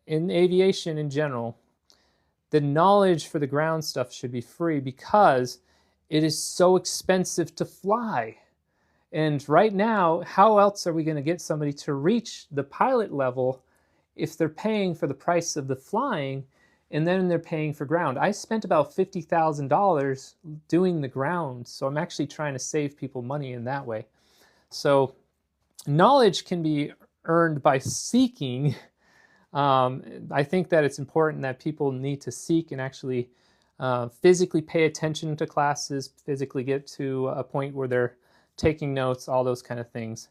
in aviation in general, the knowledge for the ground stuff should be free because it is so expensive to fly. And right now, how else are we going to get somebody to reach the pilot level if they're paying for the price of the flying and then they're paying for ground? I spent about $50,000 doing the ground, so I'm actually trying to save people money in that way. So knowledge can be earned by seeking. I think that it's important that people need to seek and actually physically pay attention to classes, physically get to a point where they're taking notes, all those kind of things.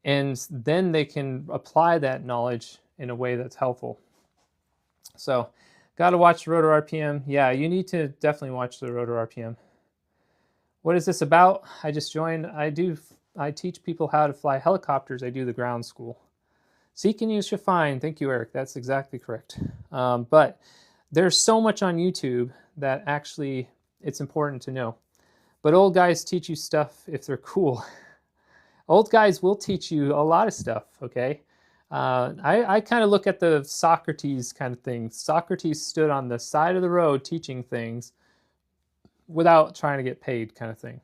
And then they can apply that knowledge in a way that's helpful. So, got to watch the Rotor RPM. Yeah, you need to definitely watch the Rotor RPM. What is this about? I just joined. I teach people how to fly helicopters. I do the ground school. Seek and you shall find. Thank you, Eric. That's exactly correct. But there's so much on YouTube that actually it's important to know. But old guys teach you stuff if they're cool. Old guys will teach you a lot of stuff, okay? I kind of look at the Socrates kind of thing. Socrates stood on the side of the road teaching things without trying to get paid kind of thing.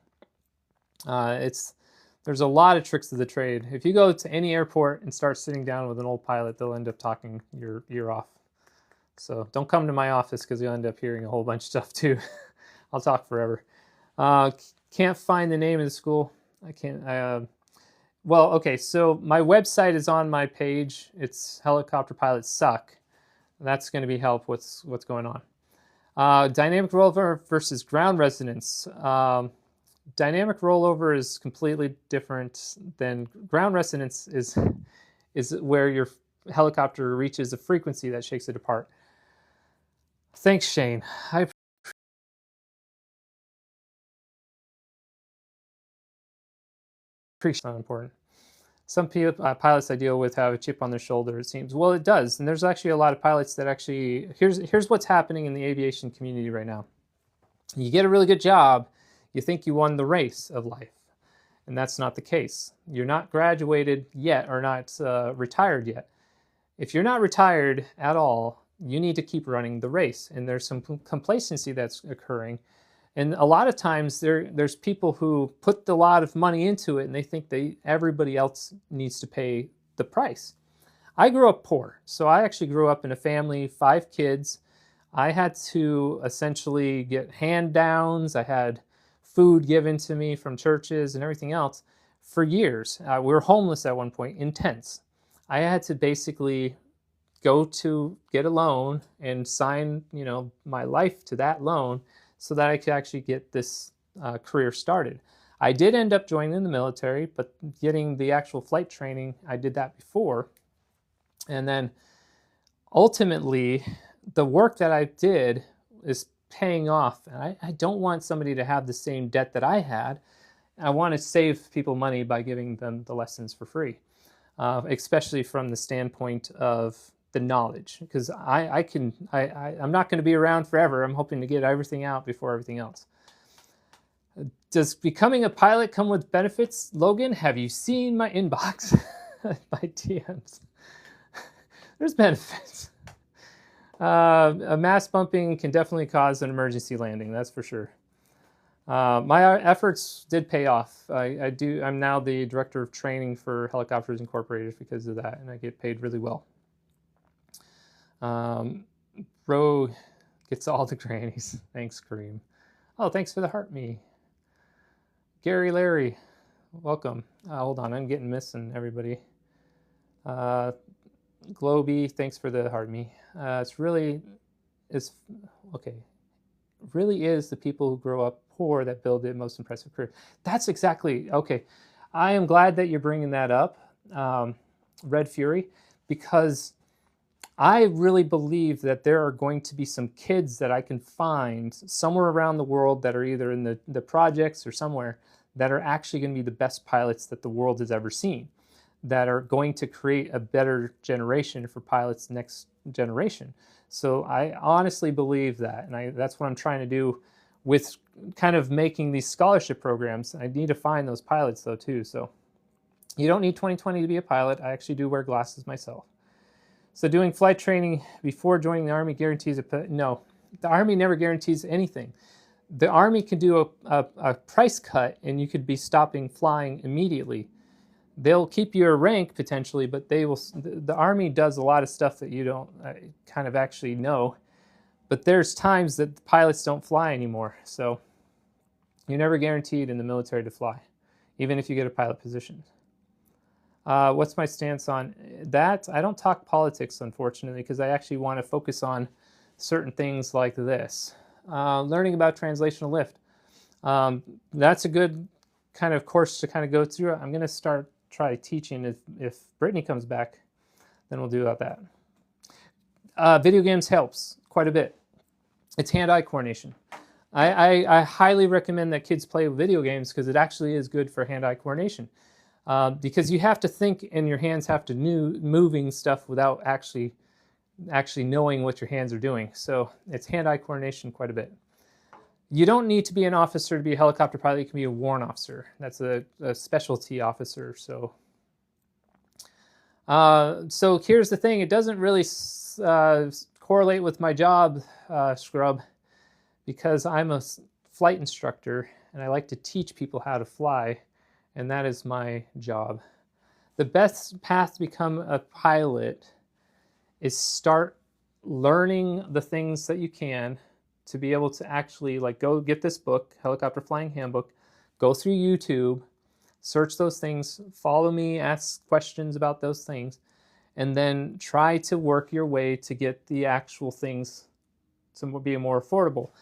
There's a lot of tricks of the trade. If you go to any airport and start sitting down with an old pilot, they'll end up talking your ear off. So don't come to my office because you'll end up hearing a whole bunch of stuff too. I'll talk forever. Can't find the name of the school. I can't. Well, okay, so my website is on my page. It's Helicopter Pilots Suck. That's going to be help with what's going on. Dynamic rollover versus ground resonance. Dynamic rollover is completely different than ground resonance is where your helicopter reaches a frequency that shakes it apart. Thanks, Shane. I appreciate that. Important. Some pilots I deal with have a chip on their shoulder, it seems. Well, it does. And there's actually a lot of pilots that actually, here's what's happening in the aviation community right now. You get a really good job, you think you won the race of life. And that's not the case. You're not graduated yet or not retired yet. If you're not retired at all, you need to keep running the race. And there's some complacency that's occurring. And a lot of times there's people who put a lot of money into it and they think everybody else needs to pay the price. I grew up poor. So I actually grew up in a family, 5 kids. I had to essentially get hand-downs. I had food given to me from churches and everything else for years. We were homeless at one point in tents. I had to basically go to get a loan and sign, my life to that loan so that I could actually get this career started. I did end up joining the military, but getting the actual flight training, I did that before. And then ultimately, the work that I did is paying off. And I don't want somebody to have the same debt that I had. I want to save people money by giving them the lessons for free, especially from the standpoint of the knowledge, because I'm not going to be around forever. I'm hoping to get everything out before everything else. Does becoming a pilot come with benefits? Logan, have you seen my inbox? My DMs. There's benefits. A mass bumping can definitely cause an emergency landing, that's for sure. My efforts did pay off. I'm now the director of training for Helicopters Incorporated because of that, and I get paid really well. Bro gets all the grannies. Thanks, Kareem. Oh, thanks for the heart me. Gary Larry, welcome. Hold on, I'm getting missing everybody. Globy, thanks for the heart me. Really is the people who grow up poor that build the most impressive career. That's exactly, okay. I am glad that you're bringing that up, Red Fury, because I really believe that there are going to be some kids that I can find somewhere around the world that are either in the projects or somewhere that are actually going to be the best pilots that the world has ever seen, that are going to create a better generation for pilots next generation. So I honestly believe that, and that's what I'm trying to do with kind of making these scholarship programs. I need to find those pilots though too. So you don't need 20/20 to be a pilot. I actually do wear glasses myself. So doing flight training before joining the Army guarantees no, the Army never guarantees anything. The Army can do a price cut and you could be stopping flying immediately. They'll keep your rank potentially, but the Army does a lot of stuff that you don't kind of actually know. But there's times that the pilots don't fly anymore. So you're never guaranteed in the military to fly, even if you get a pilot position. What's my stance on that? I don't talk politics, unfortunately, because I actually want to focus on certain things like this. Learning about translational lift. That's a good kind of course to kind of go through. I'm going to try teaching. If Brittany comes back, then we'll do about that. Video games helps quite a bit. It's hand-eye coordination. I highly recommend that kids play video games because it actually is good for hand-eye coordination. Because you have to think and your hands have to moving stuff without actually knowing what your hands are doing. So it's hand-eye coordination quite a bit. You don't need to be an officer to be a helicopter pilot. You can be a warrant officer. That's a specialty officer. So here's the thing. It doesn't really correlate with my job, Scrub, because I'm a flight instructor and I like to teach people how to fly. And that is my job. The best path to become a pilot is start learning the things that you can to be able to actually go get this book, Helicopter Flying Handbook, go through YouTube, search those things, follow me, ask questions about those things, and then try to work your way to get the actual things to be more affordable.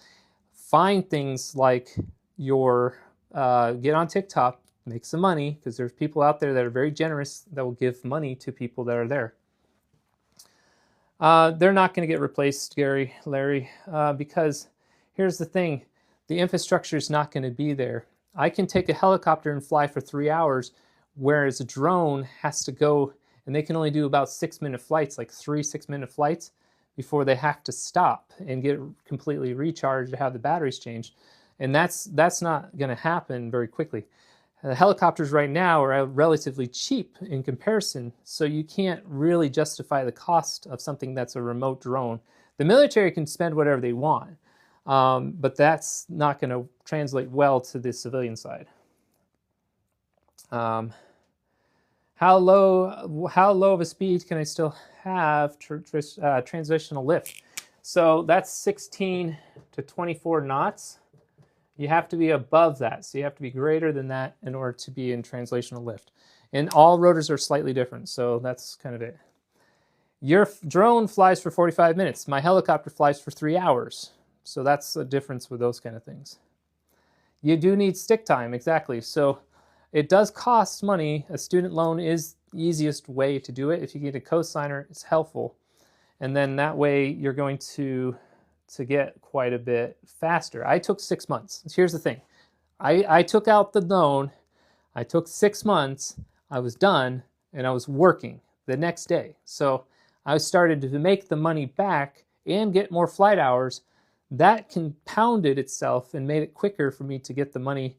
Find things like get on TikTok, make some money, because there's people out there that are very generous that will give money to people that are there. They're not going to get replaced, Larry, because here's the thing. The infrastructure is not going to be there. I can take a helicopter and fly for 3 hours, whereas a drone has to go, and they can only do about 6-minute flights, like 3 6-minute flights, before they have to stop and get completely recharged to have the batteries changed. And that's not going to happen very quickly. The helicopters right now are relatively cheap in comparison, so you can't really justify the cost of something that's a remote drone. The military can spend whatever they want, but that's not going to translate well to the civilian side. How low of a speed can I still have transitional lift? So that's 16 to 24 knots. You have to be above that, so you have to be greater than that in order to be in translational lift. And all rotors are slightly different, so that's kind of it. Your drone flies for 45 minutes. My helicopter flies for 3 hours. So that's the difference with those kind of things. You do need stick time, exactly. So it does cost money. A student loan is the easiest way to do it. If you get a cosigner, it's helpful. And then that way you're going to get quite a bit faster. I took 6 months. Here's the thing. I took out the loan. I took 6 months. I was done, and I was working the next day. So I started to make the money back and get more flight hours. That compounded itself and made it quicker for me to get the money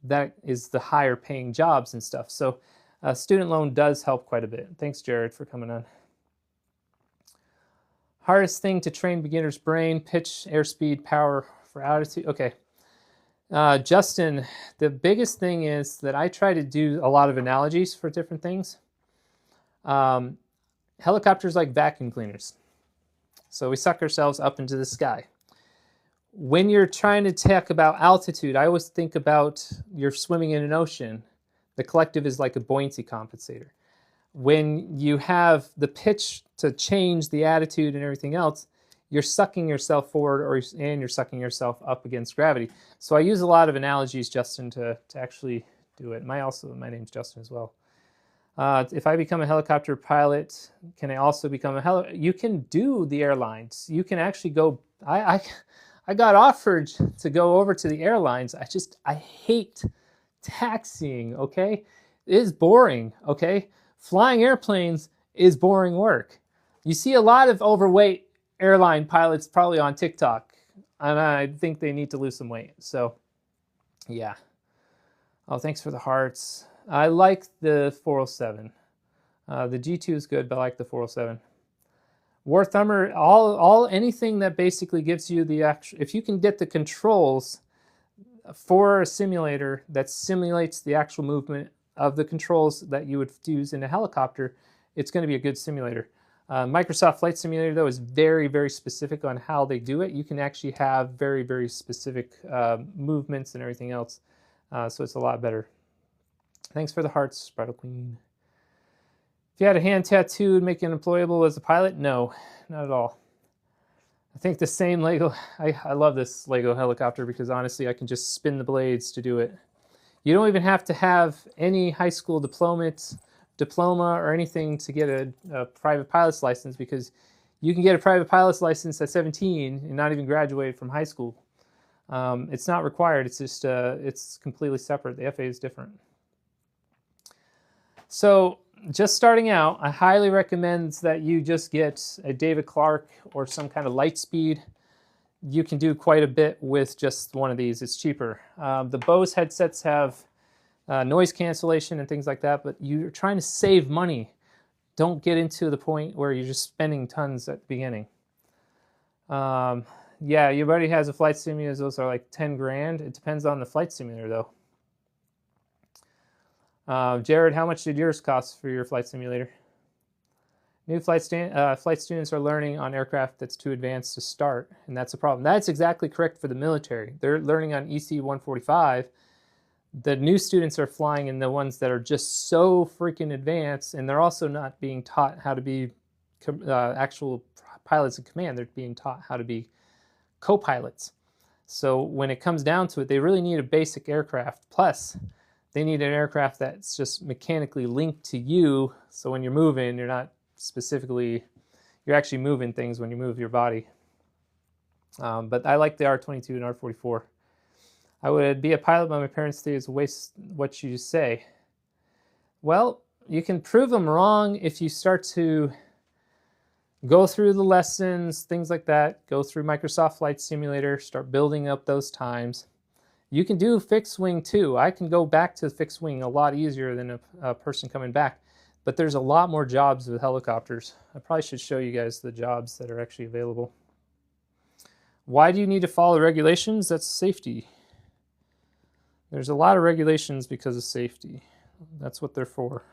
that is the higher paying jobs and stuff. So a student loan does help quite a bit. Thanks, Jared, for coming on. Hardest thing to train beginner's brain, pitch, airspeed, power for altitude. Okay. Justin, the biggest thing is that I try to do a lot of analogies for different things. Helicopters like vacuum cleaners. So we suck ourselves up into the sky. When you're trying to talk about altitude, I always think about you're swimming in an ocean. The collective is like a buoyancy compensator. When you have the pitch to change the attitude and everything else, you're sucking yourself forward and you're sucking yourself up against gravity. So I use a lot of analogies, Justin, to actually do it. My name's Justin as well. If I become a helicopter pilot, can I also become you can do the airlines. You can actually go, I got offered to go over to the airlines. I hate taxiing, okay? It is boring, okay? Flying airplanes is boring work. You see a lot of overweight airline pilots probably on TikTok, and I think they need to lose some weight. So, yeah. Oh, thanks for the hearts. I like the 407. The G2 is good, but I like the 407. War Thunder, anything that basically gives you the actual, if you can get the controls for a simulator that simulates the actual movement of the controls that you would use in a helicopter, it's going to be a good simulator. Microsoft Flight Simulator, though, is very, very specific on how they do it. You can actually have very, very specific movements and everything else, so it's a lot better. Thanks for the hearts, Bridal Queen. If you had a hand tattoo, would make you unemployable as a pilot? No, not at all. I think the same Lego, I love this Lego helicopter because honestly I can just spin the blades to do it. You don't even have to have any high school diploma or anything to get a private pilot's license, because you can get a private pilot's license at 17 and not even graduate from high school. It's not required, it's just it's completely separate. The FAA is different. So just starting out, I highly recommend that you just get a David Clark or some kind of Lightspeed. You can do quite a bit with just one of these. It's cheaper. The Bose headsets have noise cancellation and things like that, but you're trying to save money. Don't get into the point where you're just spending tons at the beginning. Yeah, your buddy has a flight simulator. Those are like 10 grand. It depends on the flight simulator though. Jared, how much did yours cost for your flight simulator? New flight students are learning on aircraft that's too advanced to start, and that's a problem. That's exactly correct for the military. They're learning on EC-145. The new students are flying in the ones that are just so freaking advanced, and they're also not being taught how to be actual pilots in command. They're being taught how to be co-pilots. So when it comes down to it, they really need a basic aircraft. Plus, they need an aircraft that's just mechanically linked to you, so when you're moving, you're not specifically, you're actually moving things when you move your body. But I like the R-22 and R-44. I would be a pilot, but my parents think it's a waste what you say. Well, you can prove them wrong if you start to go through the lessons, things like that, go through Microsoft Flight Simulator, start building up those times. You can do fixed wing too. I can go back to fixed wing a lot easier than a person coming back, but there's a lot more jobs with helicopters. I probably should show you guys the jobs that are actually available. Why do you need to follow regulations? That's safety. There's a lot of regulations because of safety. That's what they're for.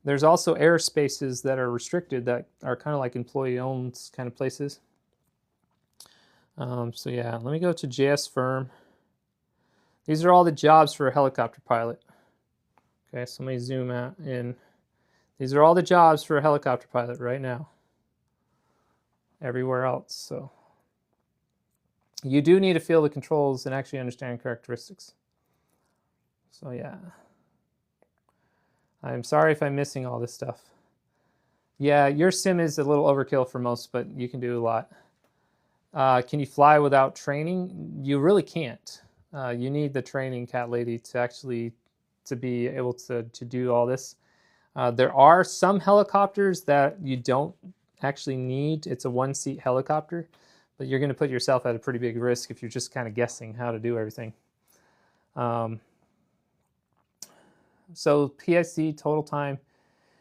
There's also airspaces that are restricted that are kind of like employee-owned kind of places. So yeah, let me go to JS Firm. These are all the jobs for a helicopter pilot. Okay, so let me zoom out in. These are all the jobs for a helicopter pilot right now. Everywhere else, so. You do need to feel the controls and actually understand characteristics. So yeah. I'm sorry if I'm missing all this stuff. Yeah, your sim is a little overkill for most, but you can do a lot. Can you fly without training? You really can't. You need the training, Cat Lady, to actually be able to do all this. There are some helicopters that you don't actually need. It's a one-seat helicopter, but you're going to put yourself at a pretty big risk if you're just kind of guessing how to do everything. So PSC, total time.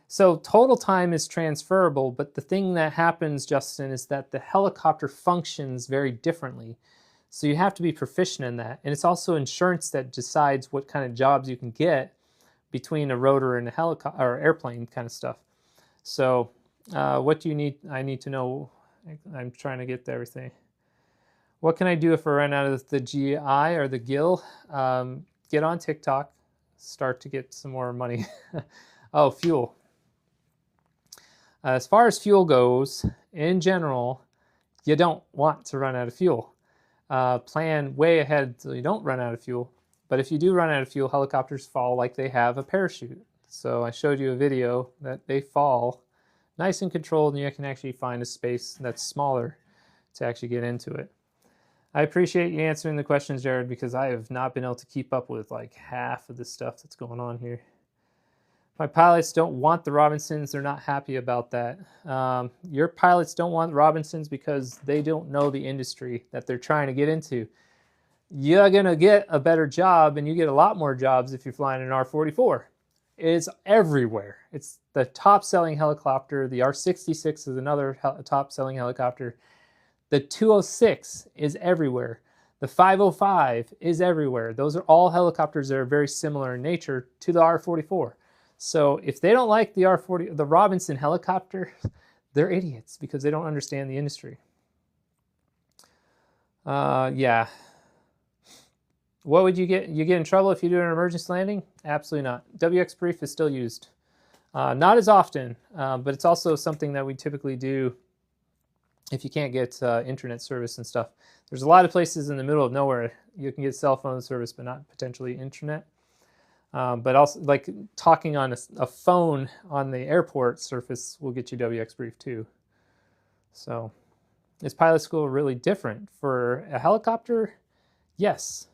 So total time is transferable, but the thing that happens, Justin, is that the helicopter functions very differently. So you have to be proficient in that. And it's also insurance that decides what kind of jobs you can get between a rotor and a helicopter or airplane kind of stuff. So what do you need? I need to know. I'm trying to get to everything. What can I do if I run out of the GI or the GIL? Get on TikTok. Start to get some more money. Oh, fuel. As far as fuel goes, in general, you don't want to run out of fuel. Plan way ahead so you don't run out of fuel. But if you do run out of fuel, helicopters fall like they have a parachute. So I showed you a video that they fall nice and controlled, and you can actually find a space that's smaller to actually get into it. I appreciate you answering the questions, Jared, because I have not been able to keep up with like half of the stuff that's going on here. My pilots don't want the Robinsons. They're not happy about that. Your pilots don't want Robinsons because they don't know the industry that they're trying to get into. You're going to get a better job, and you get a lot more jobs if you're flying an R-44. is everywhere. It's the top-selling helicopter. The R-66 is another top-selling helicopter. The 206 is everywhere. The 505 is everywhere. Those are all helicopters that are very similar in nature to the R-44. So if they don't like the the Robinson helicopter, they're idiots because they don't understand the industry. Yeah. What would you get? You get in trouble if you do an emergency landing? Absolutely not. WX Brief is still used. Not as often, but it's also something that we typically do if you can't get internet service and stuff. There's a lot of places in the middle of nowhere you can get cell phone service, but not potentially internet. But also, like talking on a phone on the airport surface will get you WX Brief too. So, is pilot school really different? For a helicopter, yes.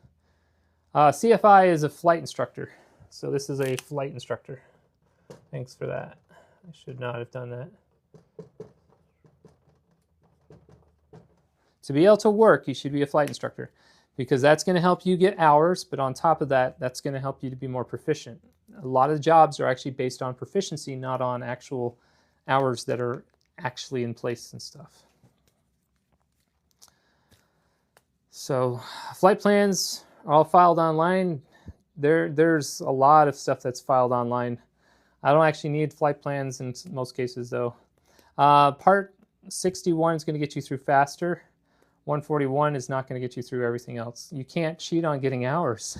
CFI is a flight instructor. So this is a flight instructor. Thanks for that. I should not have done that. To be able to work, you should be a flight instructor because that's going to help you get hours, but on top of that, that's going to help you to be more proficient. A lot of jobs are actually based on proficiency, not on actual hours that are actually in place and stuff. So flight plans are all filed online. There's a lot of stuff that's filed online. I don't actually need flight plans in most cases though. Part 61 is going to get you through faster. 141 is not going to get you through everything else. You can't cheat on getting hours.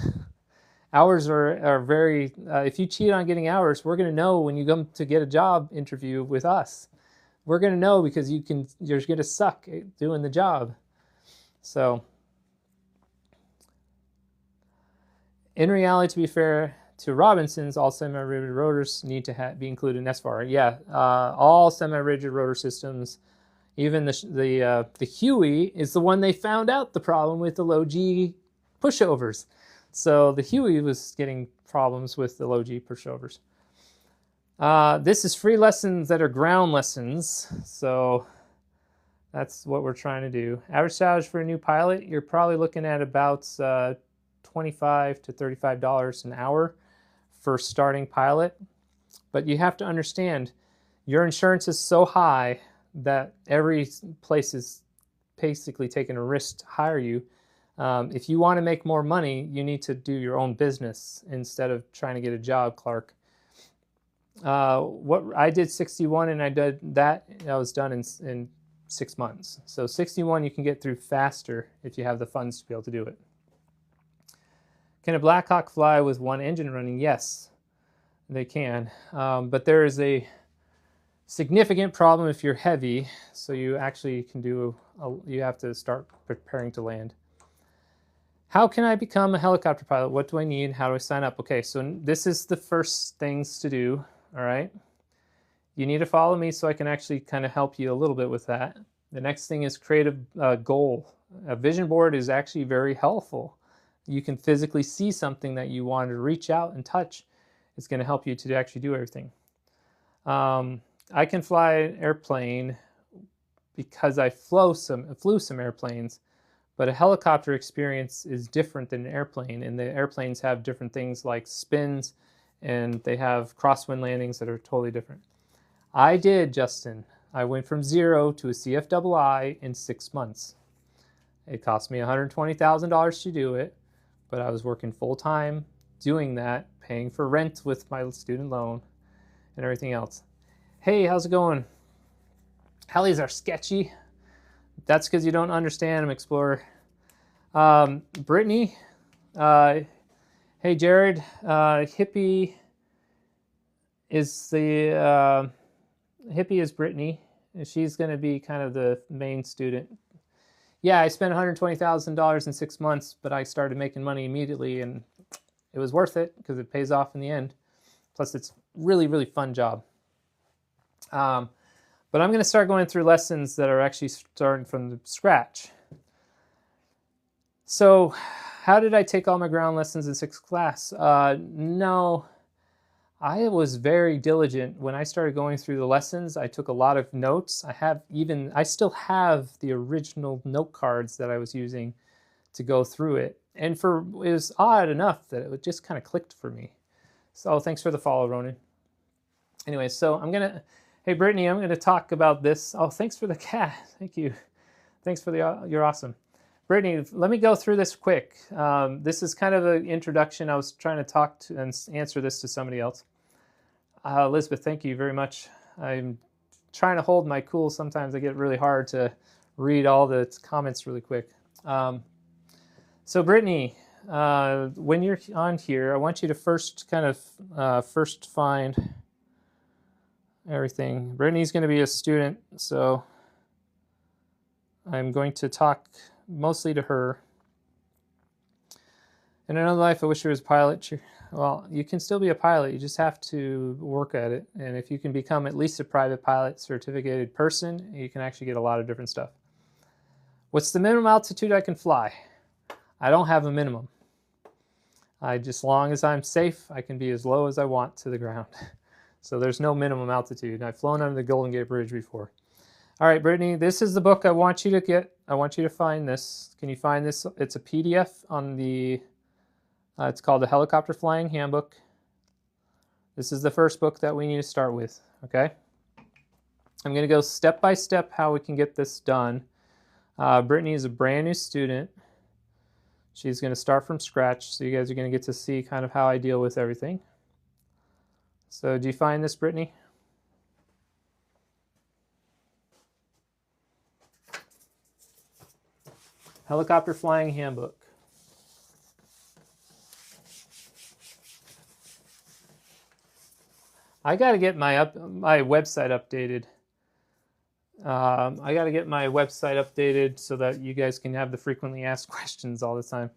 Hours are very, if you cheat on getting hours, we're going to know when you come to get a job interview with us. We're going to know because you're going to suck at doing the job. So, in reality, to be fair to Robinsons, all semi-rigid rotors need to be included in SFAR. Yeah, all semi-rigid rotor systems, even the Huey is the one they found out the problem with the low G pushovers. So the Huey was getting problems with the low G pushovers. This is free lessons that are ground lessons. So that's what we're trying to do. Average salary for a new pilot, you're probably looking at about $25 to $35 an hour for starting pilot. But you have to understand, your insurance is so high that every place is basically taking a risk to hire you. If you want to make more money, you need to do your own business instead of trying to get a job, Clark. What I did 61 and I did that was done in 6 months. So 61 you can get through faster if you have the funds to be able to do it. Can a Black Hawk fly with one engine running? Yes, they can. But there is a significant problem if you're heavy, so you actually can do, you have to start preparing to land. How can I become a helicopter pilot? What do I need? How do I sign up? Okay, so this is the first things to do, all right? You need to follow me so I can actually kind of help you a little bit with that. The next thing is create a goal. A vision board is actually very helpful. You can physically see something that you want to reach out and touch. It's going to help you to actually do everything. I can fly an airplane because I flew some airplanes, but a helicopter experience is different than an airplane, and the airplanes have different things like spins, and they have crosswind landings that are totally different. I did, Justin. I went from 0 to a CFII in 6 months. It cost me $120,000 to do it, but I was working full-time doing that, paying for rent with my student loan and everything else. Hey, how's it going? Helis are sketchy. That's because you don't understand them, Explorer. Brittany, hey Jared, Hippie is Brittany. She's going to be kind of the main student. Yeah, I spent $120,000 in 6 months, but I started making money immediately, and it was worth it because it pays off in the end. Plus, it's really, really fun job. But I'm going to start going through lessons that are actually starting from scratch. So, how did I take all my ground lessons in 6th class? No, I was very diligent. When I started going through the lessons, I took a lot of notes. I still have the original note cards that I was using to go through it. And it was odd enough that it just kind of clicked for me. So thanks for the follow, Ronan. Anyway, so hey Brittany, I'm gonna talk about this. Oh, thanks for the cat. Thank you. Thanks for you're awesome. Brittany, let me go through this quick. This is kind of an introduction. I was trying to talk to and answer this to somebody else. Elizabeth, thank you very much. I'm trying to hold my cool. Sometimes I get really hard to read all the comments really quick. So Brittany, when you're on here, I want you to first first find everything. Brittany's going to be a student, so I'm going to talk mostly to her. In another life, I wish I was a pilot. Well, you can still be a pilot. You just have to work at it. And if you can become at least a private pilot certificated person, you can actually get a lot of different stuff. What's the minimum altitude I can fly? I don't have a minimum. As long as I'm safe, I can be as low as I want to the ground. So there's no minimum altitude. I've flown under the Golden Gate Bridge before. All right, Brittany, this is the book I want you to get. I want you to find this. Can you find this? It's a PDF on the, it's called the Helicopter Flying Handbook. This is the first book that we need to start with, okay? I'm going to go step by step how we can get this done. Brittany is a brand new student. She's going to start from scratch, so you guys are going to get to see kind of how I deal with everything. So do you find this, Brittany? Helicopter Flying Handbook. I got to get my website updated. I got to get my website updated so that you guys can have the frequently asked questions all the time.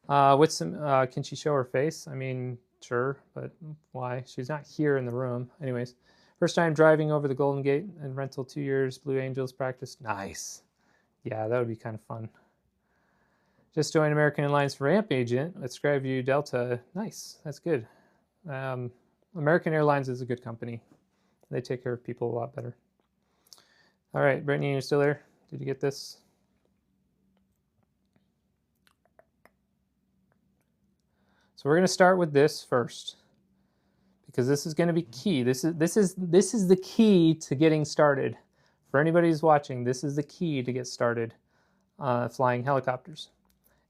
Can she show her face? I mean, sure, but why? She's not here in the room. Anyways, first time driving over the Golden Gate and rental 2 years, Blue Angels practice. Nice. Yeah, that would be kind of fun. Just joined American Airlines for Ramp Agent at Skyview Delta. Nice, that's good. American Airlines is a good company. They take care of people a lot better. All right, Brittany, you're still there? Did you get this? So we're going to start with this first, because this is going to be key. This is the key to getting started. For anybody who's watching, this is the key to get started flying helicopters.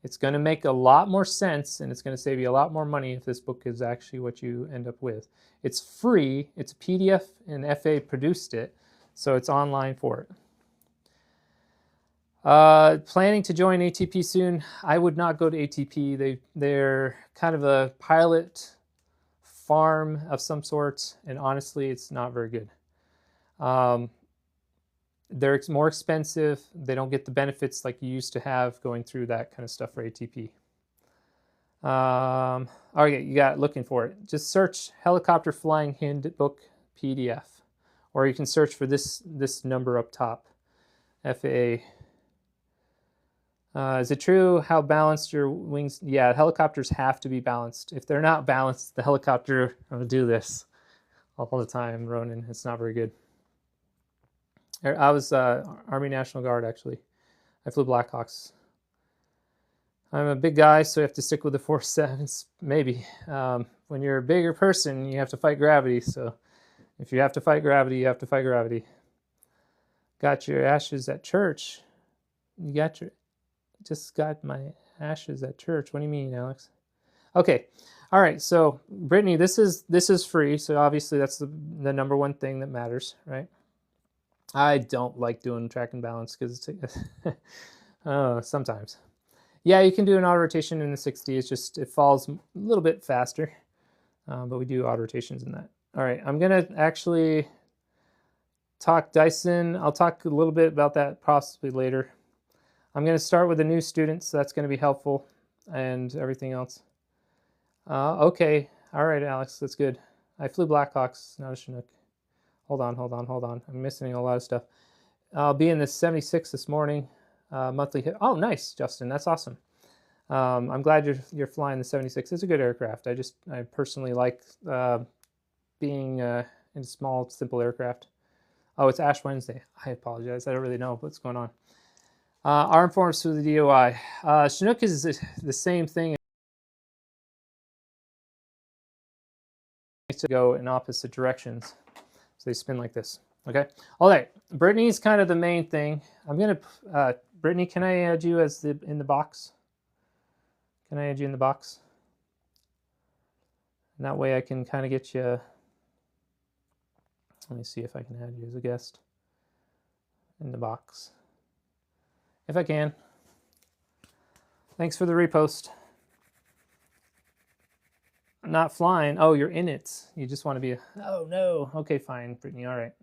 It's going to make a lot more sense, and it's going to save you a lot more money if this book is actually what you end up with. It's free. It's a PDF, and FAA produced it, so it's online for it. Planning to join ATP soon. I would not go to ATP. They're kind of a pilot farm of some sort, and honestly, it's not very good. They're more expensive. They don't get the benefits like you used to have going through that kind of stuff for ATP. Okay, you got it, looking for it. Just search Helicopter Flying Handbook PDF, or you can search for this number up top, FAA. Is it true how balanced your wings? Yeah, helicopters have to be balanced. If they're not balanced, the helicopter will do this all the time, Ronan. It's not very good. I was Army National Guard, actually. I flew Blackhawks. I'm a big guy, so you have to stick with the 4.7s, maybe. When you're a bigger person, you have to fight gravity. So if you have to fight gravity, you have to fight gravity. Got your ashes at church. Just got my ashes at church. What do you mean, Alex? Okay. All right. So Brittany, this is free. So obviously that's the number one thing that matters, right? I don't like doing track and balance because it's sometimes. Yeah, you can do an auto rotation in the 60. It's just it falls a little bit faster, but we do auto rotations in that. All right, I'm gonna actually talk Dyson. I'll talk a little bit about that possibly later. I'm gonna start with the new students, so that's gonna be helpful, and everything else. Okay, all right, Alex, that's good. I flew Blackhawks, not a Chinook. Hold on. I'm missing a lot of stuff. I'll be in the 76 this morning. Monthly hit. Oh, nice, Justin. That's awesome. I'm glad you're flying the 76. It's a good aircraft. I personally like being in a small, simple aircraft. Oh, it's Ash Wednesday. I apologize. I don't really know what's going on. Armed forms through the DOI. Chinook is the same thing to go in opposite directions. So they spin like this. Okay. All right. Brittany's kind of the main thing. I'm going to, Brittany, can I add you as in the box? Can I add you in the box? And that way I can kind of get you, let me see if I can add you as a guest in the box. If I can. Thanks for the repost. I'm not flying. Oh, you're in it. You just want to be a... Oh, no. Okay, fine, Brittany. All right.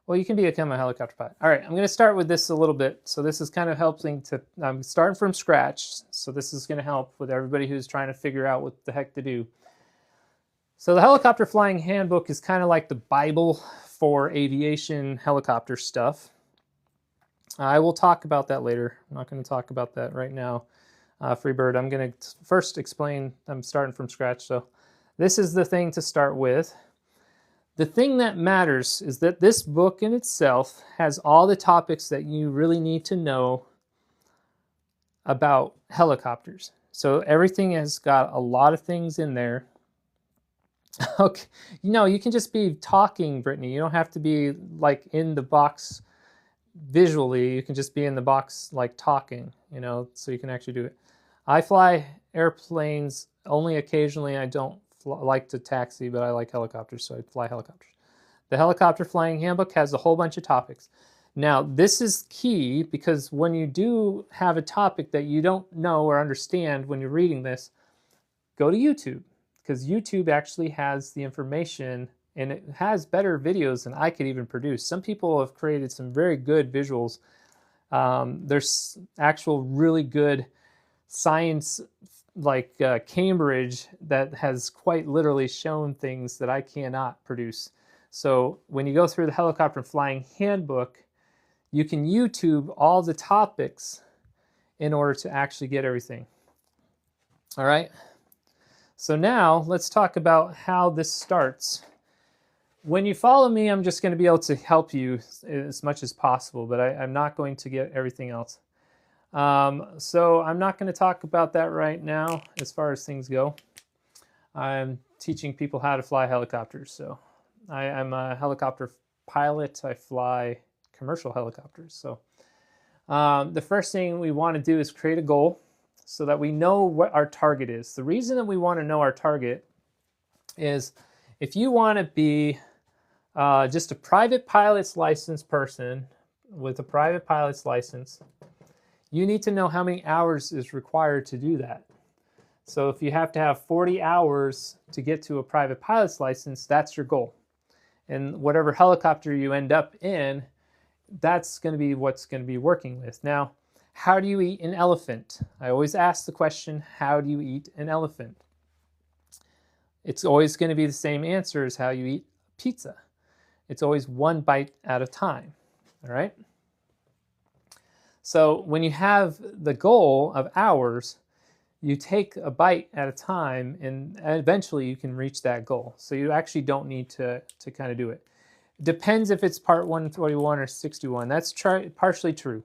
Well, you can become a helicopter pilot. All right, I'm going to start with this a little bit. So this is kind of helping to... I'm starting from scratch. So this is going to help with everybody who's trying to figure out what the heck to do. So the Helicopter Flying Handbook is kind of like the Bible for aviation helicopter stuff. I will talk about that later. I'm not going to talk about that right now. Freebird, I'm going to first explain, I'm starting from scratch. So this is the thing to start with. The thing that matters is that this book in itself has all the topics that you really need to know about helicopters. So everything has got a lot of things in there. Okay, you can just be talking, Brittany. You don't have to be like in the box visually. You can just be in the box like talking, so you can actually do it. I fly airplanes only occasionally. I don't like to taxi, but I like helicopters, so I fly helicopters. The Helicopter Flying Handbook has a whole bunch of topics. Now, this is key because when you do have a topic that you don't know or understand when you're reading this, go to YouTube, because YouTube actually has the information and it has better videos than I could even produce. Some people have created some very good visuals. There's actual really good science like Cambridge that has quite literally shown things that I cannot produce. So when you go through the Helicopter Flying Handbook, you can YouTube all the topics in order to actually get everything. All right. So now let's talk about how this starts. When you follow me, I'm just going to be able to help you as much as possible, but I'm not going to get everything else. So I'm not going to talk about that right now as far as things go. I'm teaching people how to fly helicopters. So I'm a helicopter pilot. I fly commercial helicopters. So the first thing we want to do is create a goal so that we know what our target is. The reason that we want to know our target is if you want to be just a private pilot's license person with a private pilot's license, you need to know how many hours is required to do that. So if you have to have 40 hours to get to a private pilot's license, that's your goal. And whatever helicopter you end up in, that's going to be what's going to be working with. Now, how do you eat an elephant? I always ask the question, how do you eat an elephant? It's always going to be the same answer as how you eat pizza. It's always one bite at a time, all right? So when you have the goal of hours, you take a bite at a time and eventually you can reach that goal. So you actually don't need to kind of do it. Depends if it's part 141 or 61. That's partially true.